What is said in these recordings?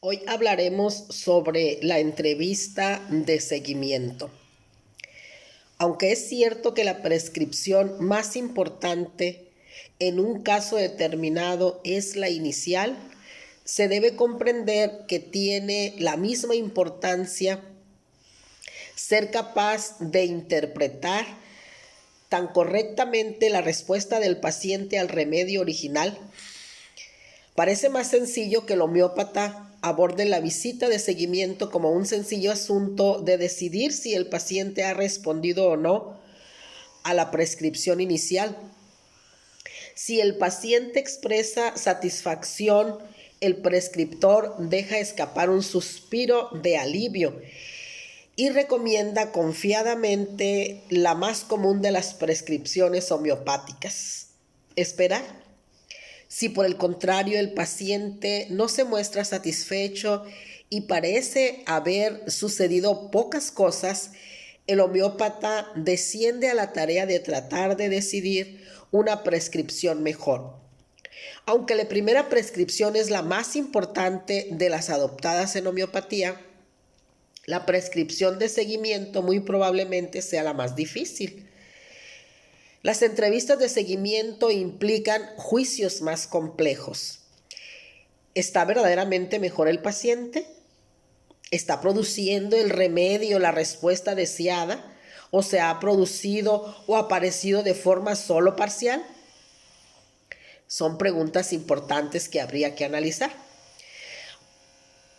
Hoy hablaremos sobre la entrevista de seguimiento. Aunque es cierto que la prescripción más importante en un caso determinado es la inicial, se debe comprender que tiene la misma importancia ser capaz de interpretar tan correctamente la respuesta del paciente al remedio original. Parece más sencillo que el homeópata aborde la visita de seguimiento como un sencillo asunto de decidir si el paciente ha respondido o no a la prescripción inicial. Si el paciente expresa satisfacción, el prescriptor deja escapar un suspiro de alivio y recomienda confiadamente la más común de las prescripciones homeopáticas: esperar. Si por el contrario el paciente no se muestra satisfecho y parece haber sucedido pocas cosas, el homeópata desciende a la tarea de tratar de decidir una prescripción mejor. Aunque la primera prescripción es la más importante de las adoptadas en homeopatía, la prescripción de seguimiento muy probablemente sea la más difícil. Las entrevistas de seguimiento implican juicios más complejos. ¿Está verdaderamente mejor el paciente? ¿Está produciendo el remedio la respuesta deseada? ¿O se ha producido o aparecido de forma solo parcial? Son preguntas importantes que habría que analizar.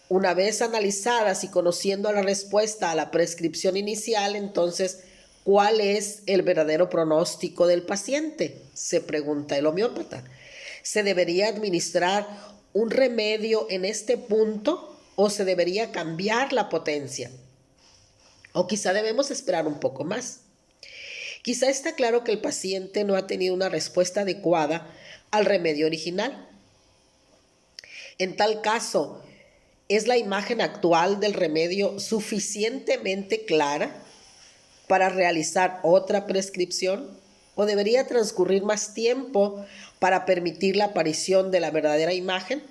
Una vez analizadas y conociendo la respuesta a la prescripción inicial, entonces, ¿cuál es el verdadero pronóstico del paciente?, se pregunta el homeópata. ¿Se debería administrar un remedio en este punto o se debería cambiar la potencia? O quizá debemos esperar un poco más. Quizá está claro que el paciente no ha tenido una respuesta adecuada al remedio original. En tal caso, ¿es la imagen actual del remedio suficientemente clara para realizar otra prescripción? ¿O debería transcurrir más tiempo para permitir la aparición de la verdadera imagen?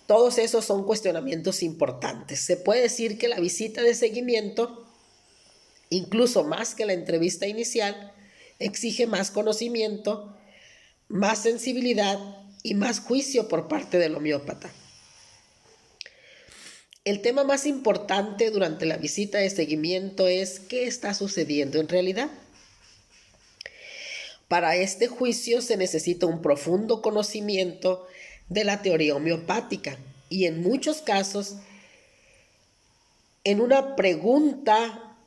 Todos esos son cuestionamientos importantes. Se puede decir que la visita de seguimiento, incluso más que la entrevista inicial, exige más conocimiento, más sensibilidad y más juicio por parte del homeópata. El tema más importante durante la visita de seguimiento es qué está sucediendo en realidad. Para este juicio se necesita un profundo conocimiento de la teoría homeopática y en muchos casos, en una pregunta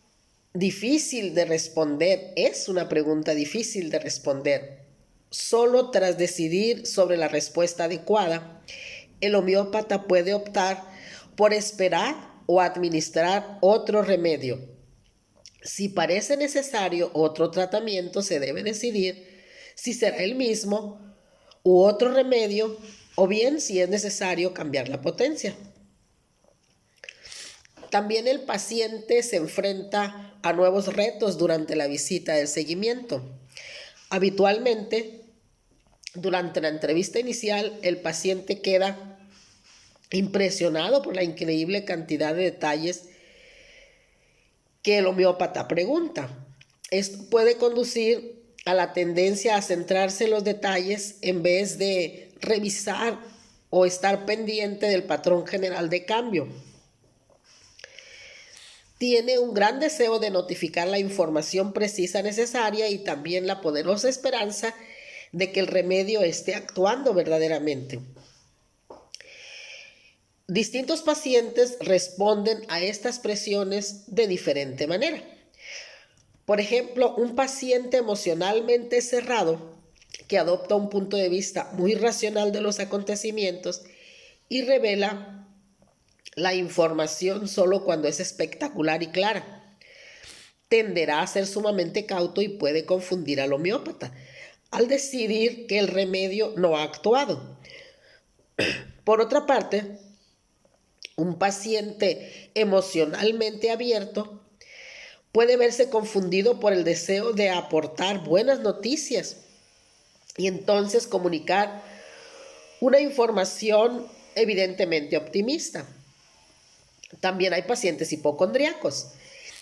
difícil de responder, solo tras decidir sobre la respuesta adecuada, el homeópata puede optar por esperar o administrar otro remedio. Si parece necesario otro tratamiento, se debe decidir si será el mismo u otro remedio, o bien si es necesario cambiar la potencia. También el paciente se enfrenta a nuevos retos durante la visita de seguimiento. Habitualmente, durante la entrevista inicial, el paciente queda impresionado por la increíble cantidad de detalles que el homeópata pregunta. Esto puede conducir a la tendencia a centrarse en los detalles en vez de revisar o estar pendiente del patrón general de cambio. Tiene un gran deseo de notificar la información precisa necesaria y también la poderosa esperanza de que el remedio esté actuando verdaderamente. Distintos pacientes responden a estas presiones de diferente manera. Por ejemplo, un paciente emocionalmente cerrado que adopta un punto de vista muy racional de los acontecimientos y revela la información solo cuando es espectacular y clara, tenderá a ser sumamente cauto y puede confundir al homeópata al decidir que el remedio no ha actuado. Por otra parte, un paciente emocionalmente abierto puede verse confundido por el deseo de aportar buenas noticias y entonces comunicar una información evidentemente optimista. También hay pacientes hipocondríacos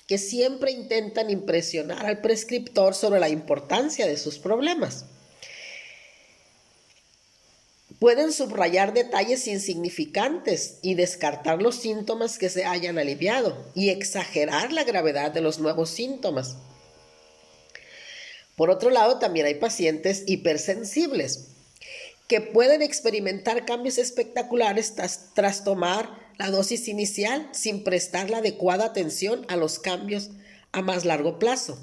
que siempre intentan impresionar al prescriptor sobre la importancia de sus problemas. Pueden subrayar detalles insignificantes y descartar los síntomas que se hayan aliviado y exagerar la gravedad de los nuevos síntomas. Por otro lado, también hay pacientes hipersensibles que pueden experimentar cambios espectaculares tras tomar la dosis inicial sin prestar la adecuada atención a los cambios a más largo plazo.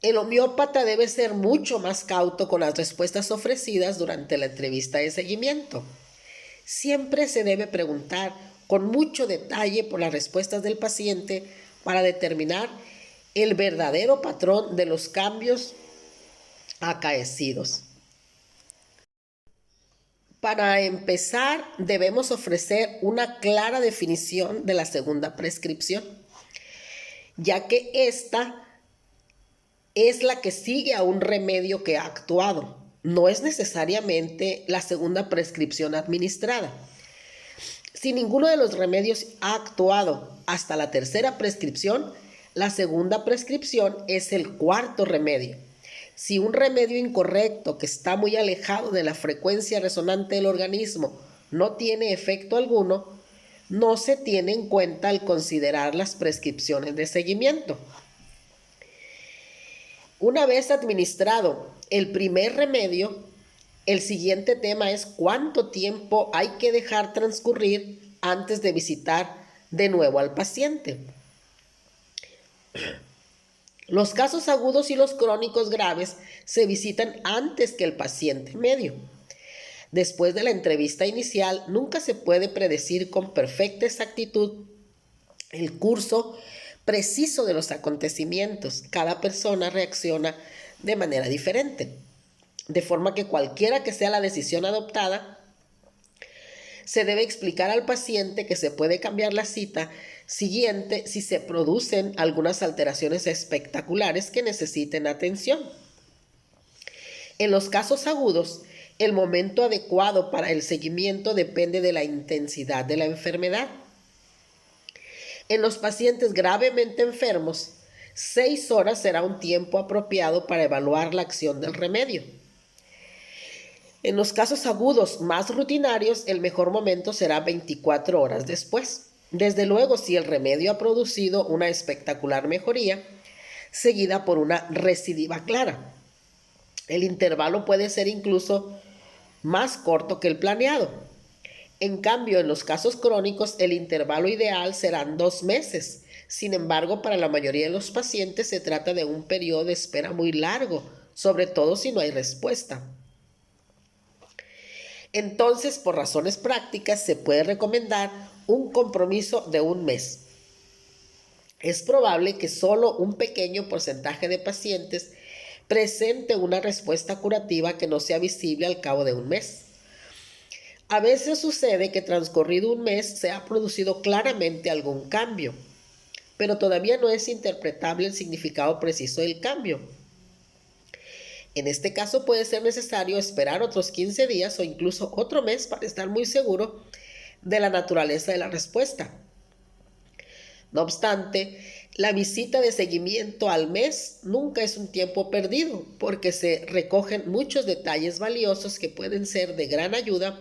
El homeópata debe ser mucho más cauto con las respuestas ofrecidas durante la entrevista de seguimiento. Siempre se debe preguntar con mucho detalle por las respuestas del paciente para determinar el verdadero patrón de los cambios acaecidos. Para empezar, debemos ofrecer una clara definición de la segunda prescripción, ya que esta es la que sigue a un remedio que ha actuado. No es necesariamente la segunda prescripción administrada. Si ninguno de los remedios ha actuado hasta la tercera prescripción, la segunda prescripción es el cuarto remedio. Si un remedio incorrecto que está muy alejado de la frecuencia resonante del organismo no tiene efecto alguno, no se tiene en cuenta al considerar las prescripciones de seguimiento. Una vez administrado el primer remedio, el siguiente tema es cuánto tiempo hay que dejar transcurrir antes de visitar de nuevo al paciente. Los casos agudos y los crónicos graves se visitan antes que el paciente medio. Después de la entrevista inicial, nunca se puede predecir con perfecta exactitud el curso preciso de los acontecimientos. Cada persona reacciona de manera diferente, de forma que cualquiera que sea la decisión adoptada, se debe explicar al paciente que se puede cambiar la cita siguiente si se producen algunas alteraciones espectaculares que necesiten atención. En los casos agudos, el momento adecuado para el seguimiento depende de la intensidad de la enfermedad. En los pacientes gravemente enfermos, 6 horas será un tiempo apropiado para evaluar la acción del remedio. En los casos agudos más rutinarios, el mejor momento será 24 horas después. Desde luego, si el remedio ha producido una espectacular mejoría, seguida por una recidiva clara. El intervalo puede ser incluso más corto que el planeado. En cambio, en los casos crónicos, el intervalo ideal serán 2 meses. Sin embargo, para la mayoría de los pacientes se trata de un periodo de espera muy largo, sobre todo si no hay respuesta. Entonces, por razones prácticas, se puede recomendar un compromiso de 1 mes. Es probable que solo un pequeño porcentaje de pacientes presente una respuesta curativa que no sea visible al cabo de 1 mes. A veces sucede que transcurrido 1 mes se ha producido claramente algún cambio, pero todavía no es interpretable el significado preciso del cambio. En este caso puede ser necesario esperar otros 15 días o incluso otro mes para estar muy seguro de la naturaleza de la respuesta. No obstante, la visita de seguimiento al mes nunca es un tiempo perdido, porque se recogen muchos detalles valiosos que pueden ser de gran ayuda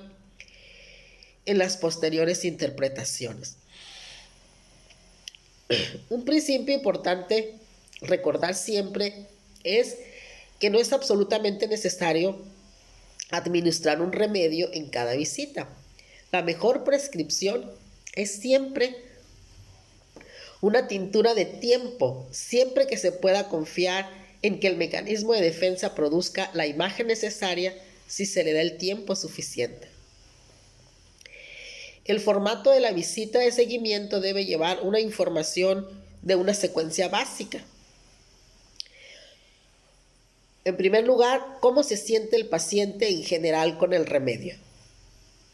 en las posteriores interpretaciones. Un principio importante recordar siempre es que no es absolutamente necesario administrar un remedio en cada visita. La mejor prescripción es siempre una tintura de tiempo, siempre que se pueda confiar en que el mecanismo de defensa produzca la imagen necesaria si se le da el tiempo suficiente. El formato de la visita de seguimiento debe llevar una información de una secuencia básica. En primer lugar, cómo se siente el paciente en general con el remedio.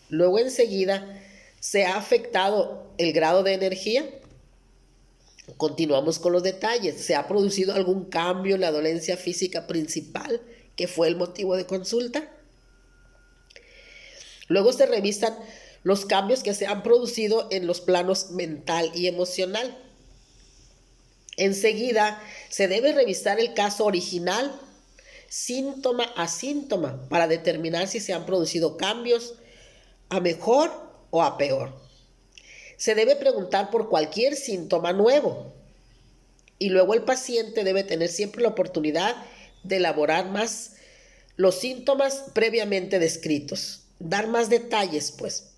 Luego, enseguida, ¿se ha afectado el grado de energía? Continuamos con los detalles. ¿Se ha producido algún cambio en la dolencia física principal que fue el motivo de consulta? Luego se revisan los cambios que se han producido en los planos mental y emocional. Enseguida se debe revisar el caso original, síntoma a síntoma, para determinar si se han producido cambios a mejor o a peor. Se debe preguntar por cualquier síntoma nuevo y luego el paciente debe tener siempre la oportunidad de elaborar más los síntomas previamente descritos, dar más detalles, pues.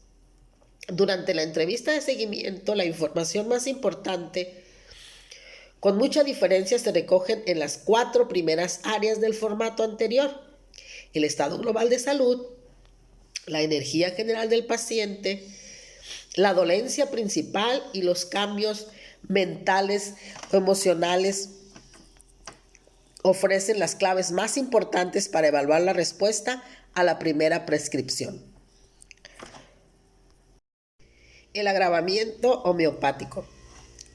Durante la entrevista de seguimiento, la información más importante, con mucha diferencia, se recogen en las 4 primeras áreas del formato anterior: el estado global de salud, la energía general del paciente, la dolencia principal y los cambios mentales o emocionales. Ofrecen las claves más importantes para evaluar la respuesta a la primera prescripción. El agravamiento homeopático.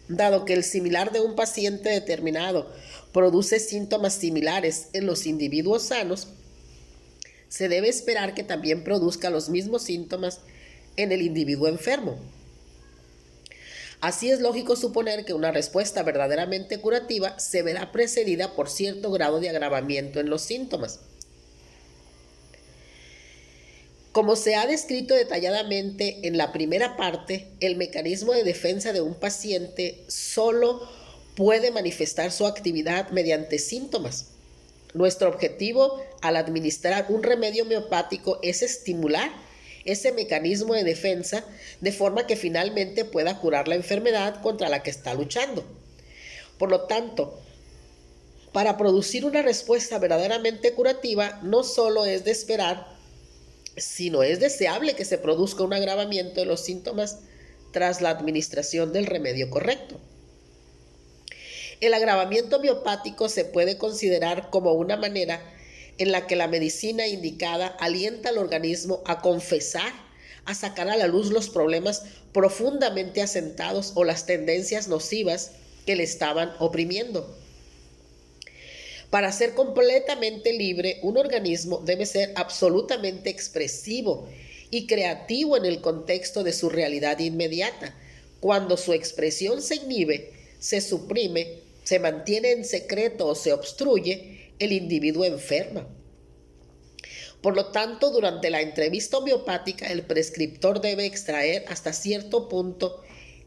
Dado que el similar de un paciente determinado produce síntomas similares en los individuos sanos, se debe esperar que también produzca los mismos síntomas en el individuo enfermo. Así es lógico suponer que una respuesta verdaderamente curativa se verá precedida por cierto grado de agravamiento en los síntomas. Como se ha descrito detalladamente en la primera parte, el mecanismo de defensa de un paciente solo puede manifestar su actividad mediante síntomas. Nuestro objetivo al administrar un remedio homeopático es estimular ese mecanismo de defensa de forma que finalmente pueda curar la enfermedad contra la que está luchando. Por lo tanto, para producir una respuesta verdaderamente curativa, no solo es de esperar, sino es deseable que se produzca un agravamiento de los síntomas tras la administración del remedio correcto. El agravamiento homeopático se puede considerar como una manera en la que la medicina indicada alienta al organismo a confesar, a sacar a la luz los problemas profundamente asentados o las tendencias nocivas que le estaban oprimiendo. Para ser completamente libre, un organismo debe ser absolutamente expresivo y creativo en el contexto de su realidad inmediata. Cuando su expresión se inhibe, se suprime, se mantiene en secreto o se obstruye, el individuo enferma. Por lo tanto, durante la entrevista homeopática, el prescriptor debe extraer hasta cierto punto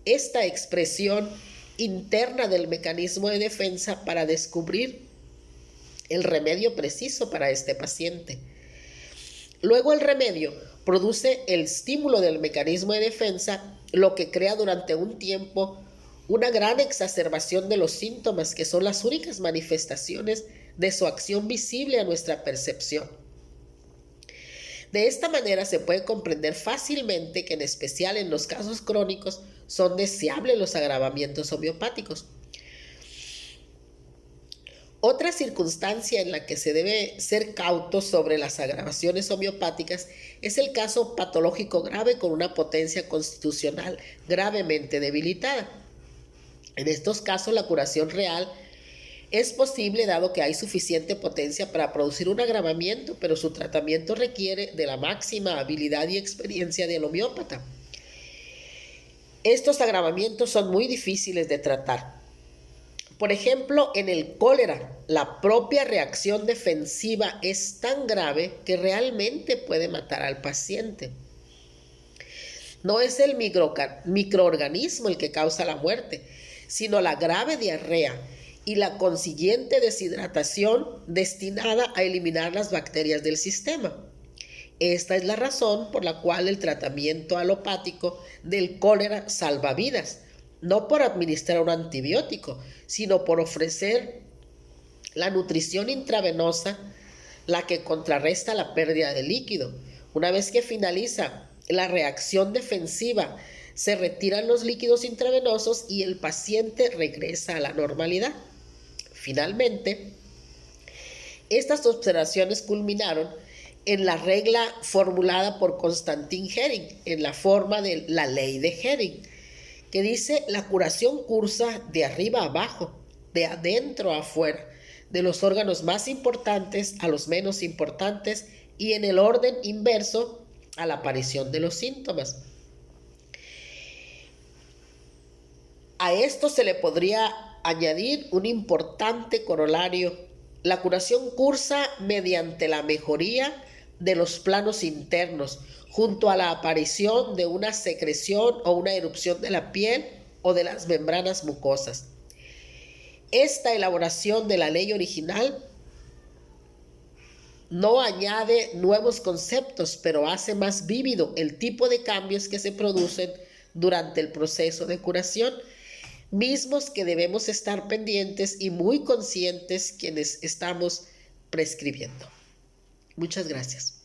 esta expresión interna del mecanismo de defensa para descubrir el remedio preciso para este paciente. Luego el remedio produce el estímulo del mecanismo de defensa, lo que crea durante un tiempo una gran exacerbación de los síntomas, que son las únicas manifestaciones de su acción visible a nuestra percepción. De esta manera se puede comprender fácilmente que, en especial en los casos crónicos, son deseables los agravamientos homeopáticos. Otra circunstancia en la que se debe ser cauto sobre las agravaciones homeopáticas es el caso patológico grave con una potencia constitucional gravemente debilitada. En estos casos, la curación real es posible dado que hay suficiente potencia para producir un agravamiento, pero su tratamiento requiere de la máxima habilidad y experiencia del homeópata. Estos agravamientos son muy difíciles de tratar. Por ejemplo, en el cólera, la propia reacción defensiva es tan grave que realmente puede matar al paciente. No es el microorganismo el que causa la muerte, sino la grave diarrea y la consiguiente deshidratación destinada a eliminar las bacterias del sistema. Esta es la razón por la cual el tratamiento alopático del cólera salva vidas, no por administrar un antibiótico, sino por ofrecer la nutrición intravenosa, la que contrarresta la pérdida de líquido. Una vez que finaliza la reacción defensiva, se retiran los líquidos intravenosos y el paciente regresa a la normalidad. Finalmente, estas observaciones culminaron en la regla formulada por Constantin Hering, en la forma de la ley de Hering, que dice: la curación cursa de arriba a abajo, de adentro a afuera, de los órganos más importantes a los menos importantes y en el orden inverso a la aparición de los síntomas. A esto se le podría añadir un importante corolario. La curación cursa mediante la mejoría de los planos internos, junto a la aparición de una secreción o una erupción de la piel o de las membranas mucosas. Esta elaboración de la ley original no añade nuevos conceptos, pero hace más vívido el tipo de cambios que se producen durante el proceso de curación, mismos que debemos estar pendientes y muy conscientes quienes estamos prescribiendo. Muchas gracias.